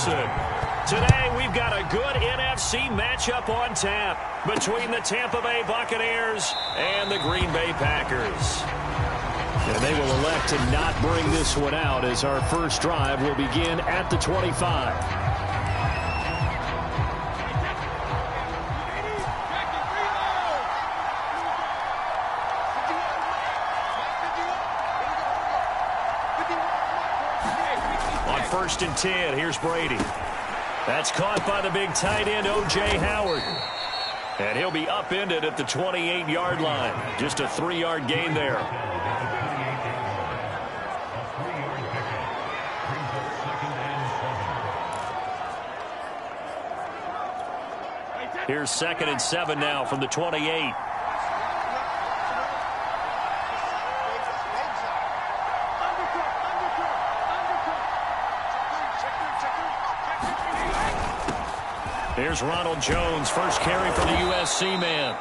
Wilson. Today, we've got a good NFC matchup on tap between the Tampa Bay Buccaneers and the Green Bay Packers. And they will elect to not bring this one out as our first drive will begin at the 25. First and 10, here's Brady. That's caught by the big tight end, O.J. Howard. And he'll be upended at the 28-yard line. Just a 3-yard gain there. Here's 2nd and 7 now from the 28. Here's Ronald Jones, first carry for the USC man.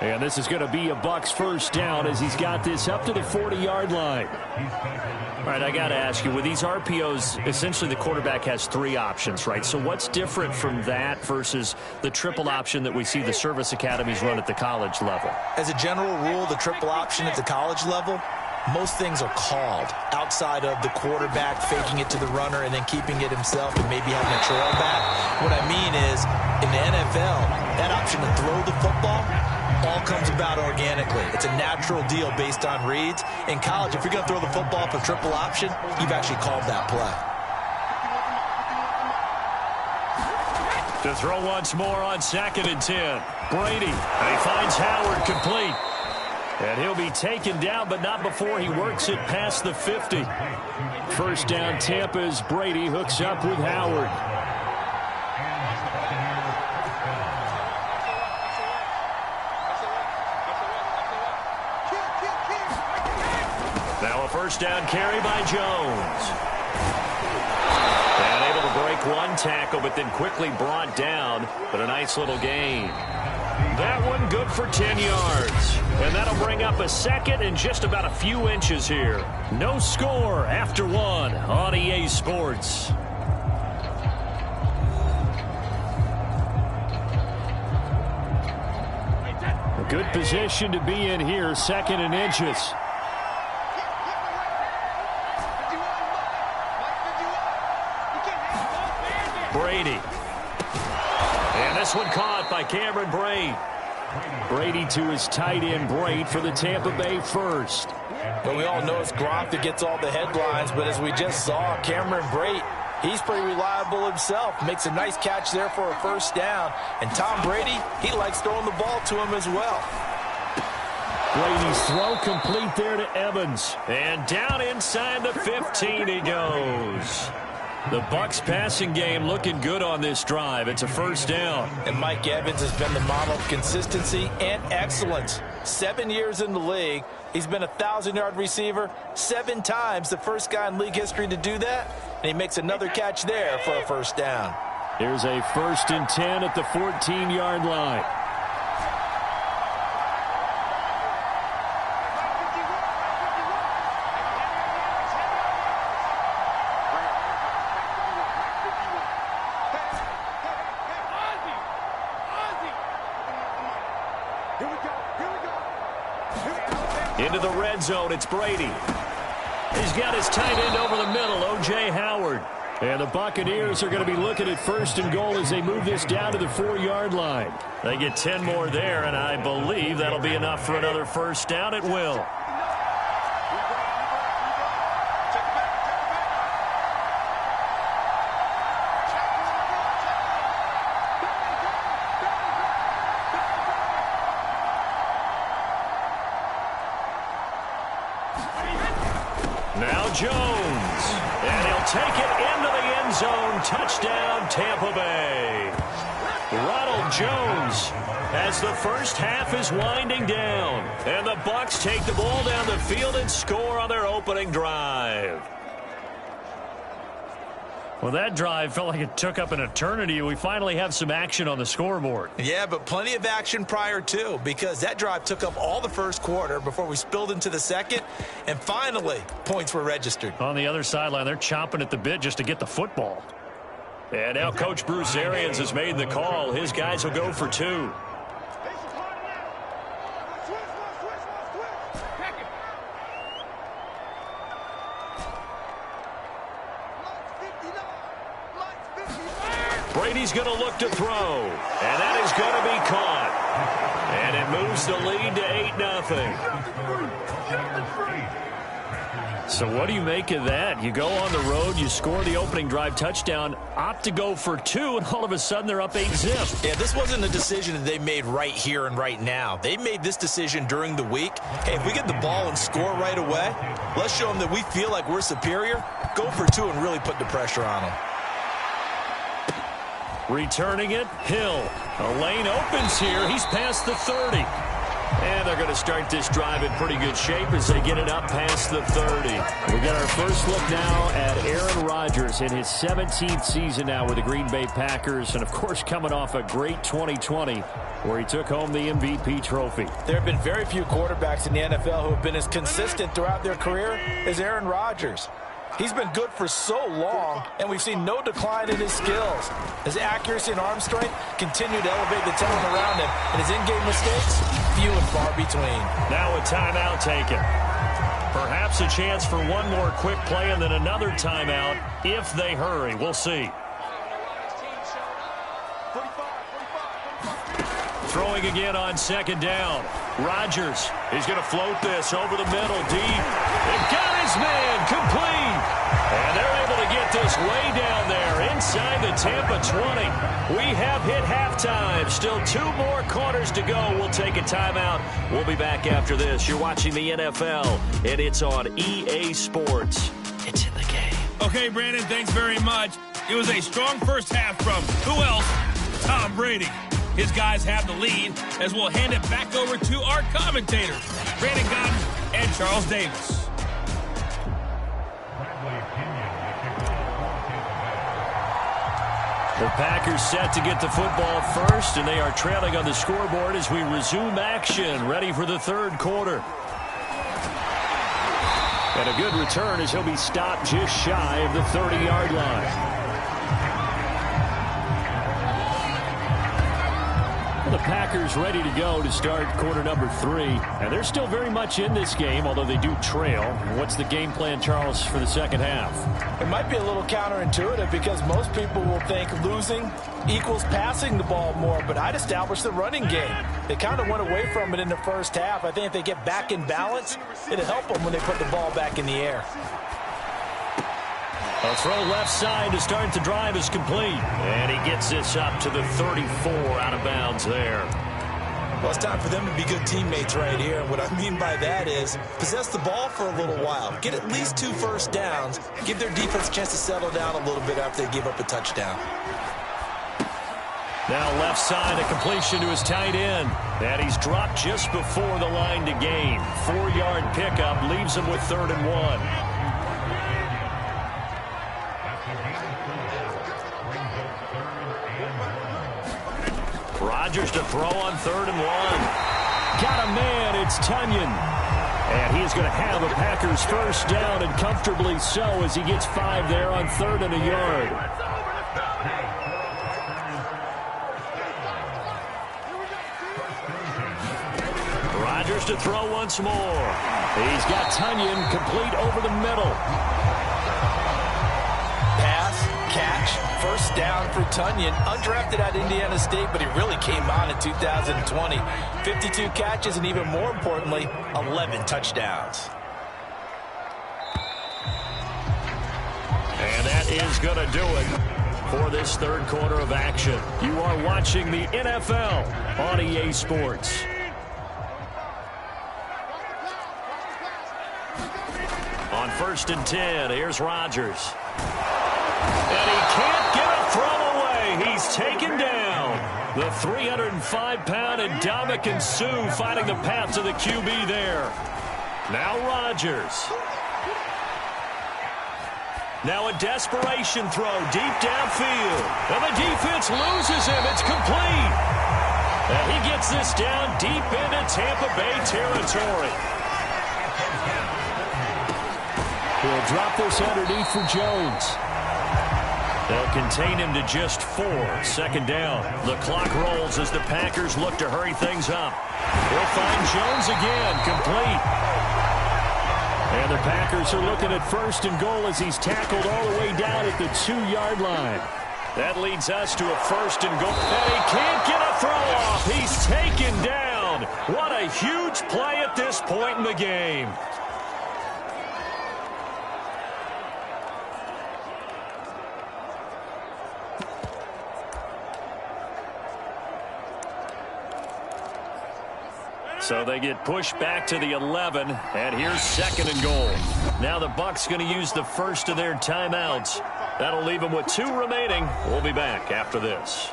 And this is going to be a Bucs first down as he's got this up to the 40-yard line. All right, I got to ask you, with these RPOs, essentially the quarterback has 3 options, right? So what's different from that versus the triple option that we see the service academies run at the college level? As a general rule, the triple option at the college level, most things are called outside of the quarterback faking it to the runner and then keeping it himself and maybe having a trail back. What I mean is, in the NFL, that option to throw the football all comes about organically. It's a natural deal based on reads. In college, if you're going to throw the football for triple option, you've actually called that play. To throw once more on 2nd and 10. Brady, and he finds Howard complete. And he'll be taken down, but not before he works it past the 50. First down, Tampa as Brady hooks up with Howard. Now a first down carry by Jones. And able to break one tackle, but then quickly brought down, but a nice little gain. That one good for 10 yards. And that'll bring up a 2nd and just about a few inches here. No score after 1 on EA Sports. A good position to be in here, 2nd and inches. Brady. And this one caught by Cameron Brate. Brady to his tight end, Brate, for the Tampa Bay first. Well, we all know it's Gronk that gets all the headlines, but as we just saw, Cameron Brate, he's pretty reliable himself. Makes a nice catch there for a first down. And Tom Brady, he likes throwing the ball to him as well. Brady's throw complete there to Evans. And down inside the 15 he goes. The Bucs passing game looking good on this drive. It's a first down. And Mike Evans has been the model of consistency and excellence. 7 years in the league. He's been a 1,000-yard receiver 7 times, the first guy in league history to do that. And he makes another catch there for a first down. Here's a 1st and 10 at the 14-yard line. Into the red zone, it's Brady. He's got his tight end over the middle, O.J. Howard. And the Buccaneers are going to be looking at 1st and goal as they move this down to the 4-yard line. They get 10 more there, and I believe that'll be enough for another first down. It will. Now Jones, and he'll take it into the end zone. Touchdown, Tampa Bay. Ronald Jones, as the first half is winding down, and the Bucs take the ball down the field and score on their opening drive. Well, that drive felt like it took up an eternity. We finally have some action on the scoreboard. Yeah, but plenty of action prior to, because that drive took up all the first quarter before we spilled into the second, and finally, points were registered. On the other sideline, they're chomping at the bit just to get the football. And now Coach Bruce Arians has made the call. His guys will go for 2. Brady's going to look to throw, and that is going to be caught. And it moves the lead to 8-0. So what do you make of that? You go on the road, you score the opening drive touchdown, opt to go for 2, and all of a sudden they're up 8-zip. Yeah, this wasn't a decision that they made right here and right now. They made this decision during the week. Hey, if we get the ball and score right away, let's show them that we feel like we're superior. Go for 2 and really put the pressure on them. Returning it, Hill. A lane opens here. He's past the 30. And they're going to start this drive in pretty good shape as they get it up past the 30. We got our first look now at Aaron Rodgers in his 17th season now with the Green Bay Packers. And, of course, coming off a great 2020 where he took home the MVP trophy. There have been very few quarterbacks in the NFL who have been as consistent throughout their career as Aaron Rodgers. He's been good for so long, and we've seen no decline in his skills. His accuracy and arm strength continue to elevate the talent around him, and his in-game mistakes, few and far between. Now a timeout taken. Perhaps a chance for one more quick play and then another timeout if they hurry. We'll see. Throwing again on second down. Rodgers is going to float this over the middle deep. They've got his man complete. And they're able to get this way down there inside the Tampa 20. We have hit halftime. Still 2 more quarters to go. We'll take a timeout. We'll be back after this. You're watching the NFL, and it's on EA Sports. It's in the game. Okay, Brandon, thanks very much. It was a strong first half from who else? Tom Brady. His guys have the lead as we'll hand it back over to our commentators, Brandon Godden and Charles Davis. The Packers set to get the football first, and they are trailing on the scoreboard as we resume action, ready for the third quarter. And a good return as he'll be stopped just shy of the 30-yard line. The Packers ready to go to start quarter number 3. And they're still very much in this game, although they do trail. What's the game plan, Charles, for the second half? It might be a little counterintuitive because most people will think losing equals passing the ball more, but I'd establish the running game. They kind of went away from it in the first half. I think if they get back in balance, it'll help them when they put the ball back in the air. A throw left side to start the drive is complete. And he gets this up to the 34 out of bounds there. Well, it's time for them to be good teammates right here. And what I mean by that is possess the ball for a little while. Get at least 2 first downs. Give their defense a chance to settle down a little bit after they give up a touchdown. Now left side, a completion to his tight end. And he's dropped just before the line to gain. 4-yard pickup leaves him with 3rd and 1. Rodgers to throw on 3rd and 1. Got a man, it's Tunyon. And he is going to have a Packers first down, and comfortably so as he gets 5 there on 3rd and a yard. Rodgers to throw once more. He's got Tunyon complete over the middle. Catch, first down for Tunyon, undrafted at Indiana State, but he really came on in 2020. 52 catches, and even more importantly, 11 touchdowns. And that is going to do it for this third quarter of action. You are watching the NFL on EA Sports. On 1st and 10, here's Rodgers. And he can't get a throw away. He's taken down. The 305-pound Ndamukong Suh finding the path to the QB there. Now Rodgers. Now a desperation throw deep downfield. And the defense loses him. It's complete. And he gets this down deep into Tampa Bay territory. He'll drop this underneath for Jones. They'll contain him to just 4. Second down. The clock rolls as the Packers look to hurry things up. They'll find Jones again, complete. And the Packers are looking at 1st and goal as he's tackled all the way down at the 2-yard line. That leads us to a 1st and goal. And he can't get a throw off. He's taken down. What a huge play at this point in the game. So they get pushed back to the 11, and here's 2nd and goal. Now the Bucs going to use the first of their timeouts. That'll leave them with 2 remaining. We'll be back after this.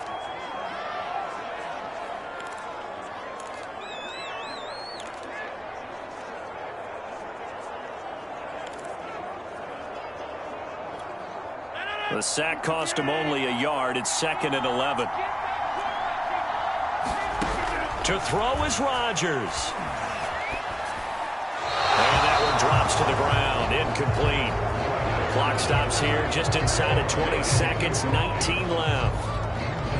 The sack cost him only a yard. It's 2nd and 11. To throw is Rodgers. And that one drops to the ground. Incomplete. Clock stops here just inside of 20 seconds. 19 left.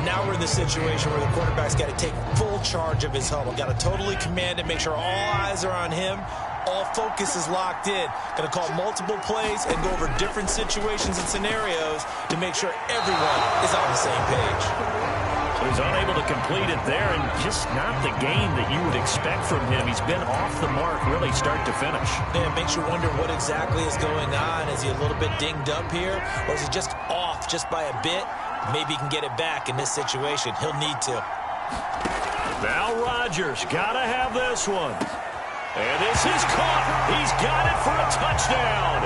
Now we're in the situation where the quarterback's got to take full charge of his huddle. Got to totally command it, make sure all eyes are on him. All focus is locked in. Going to call multiple plays and go over different situations and scenarios to make sure everyone is on the same page. So he's unable to complete it there, and just not the game that you would expect from him. He's been off the mark really start to finish. Yeah, it makes you wonder what exactly is going on. Is he a little bit dinged up here, or is he just off just by a bit? Maybe he can get it back in this situation. He'll need to. Now Rodgers got to have this one. And this is caught. He's got it for a touchdown.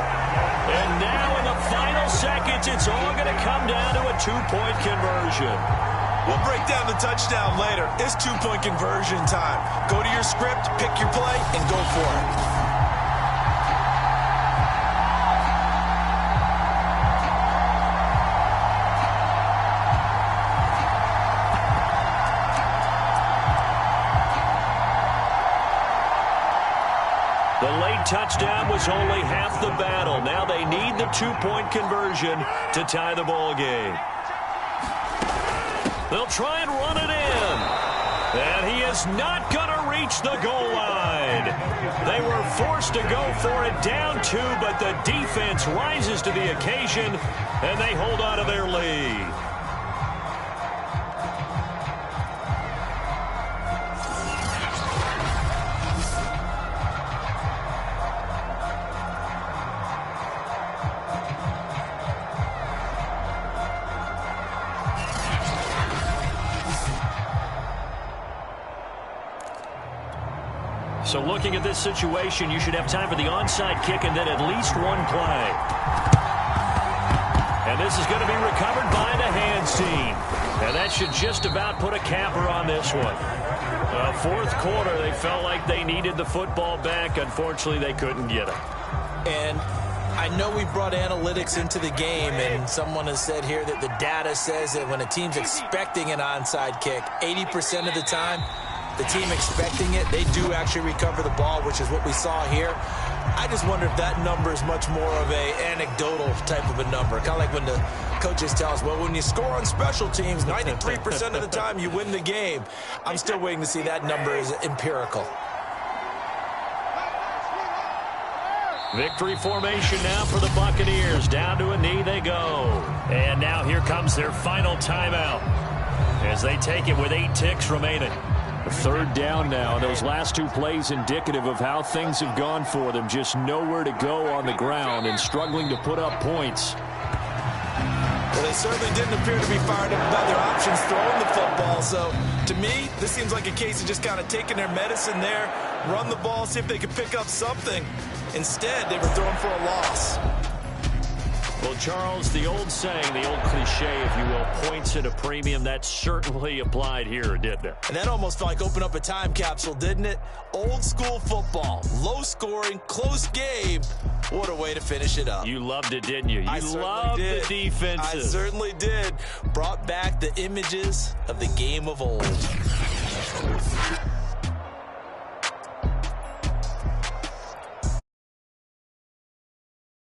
And now in the final seconds, it's all going to come down to a 2-point conversion. We'll break down the touchdown later. It's 2-point conversion time. Go to your script, pick your play, and go for it. The late touchdown was only half the battle. Now they need the 2-point conversion to tie the ball game. They'll try and run it in. And he is not going to reach the goal line. They were forced to go for it down 2, but the defense rises to the occasion, and they hold on to their lead. So looking at this situation, you should have time for the onside kick and then at least one play. And this is going to be recovered by the hands team. And that should just about put a capper on this one. Fourth quarter, they felt like they needed the football back. Unfortunately, they couldn't get it. And I know we brought analytics into the game, and someone has said here that the data says that when a team's expecting an onside kick, 80% of the time, the team expecting it, they do actually recover the ball, which is what we saw here. I just wonder if that number is much more of a anecdotal type of a number. Kind of like when the coaches tell us, well, when you score on special teams, 93% of the time you win the game. I'm still waiting to see that number is empirical. Victory formation now for the Buccaneers. Down to a knee they go. And now here comes their final timeout as they take it with 8 ticks remaining. Third down now. Those last 2 plays indicative of how things have gone for them. Just nowhere to go on the ground and struggling to put up points. Well, they certainly didn't appear to be fired up about their options throwing the football. So, to me, this seems like a case of just kind of taking their medicine there, run the ball, see if they could pick up something. Instead, they were throwing for a loss. Well, Charles, the old saying, the old cliche, if you will, points at a premium, that certainly applied here, didn't it? And that almost felt like open up a time capsule, didn't it? Old school football, low scoring, close game, What a way to finish it up. You loved it, didn't you? You loved the defenses. I certainly did. Brought back the images of the game of old.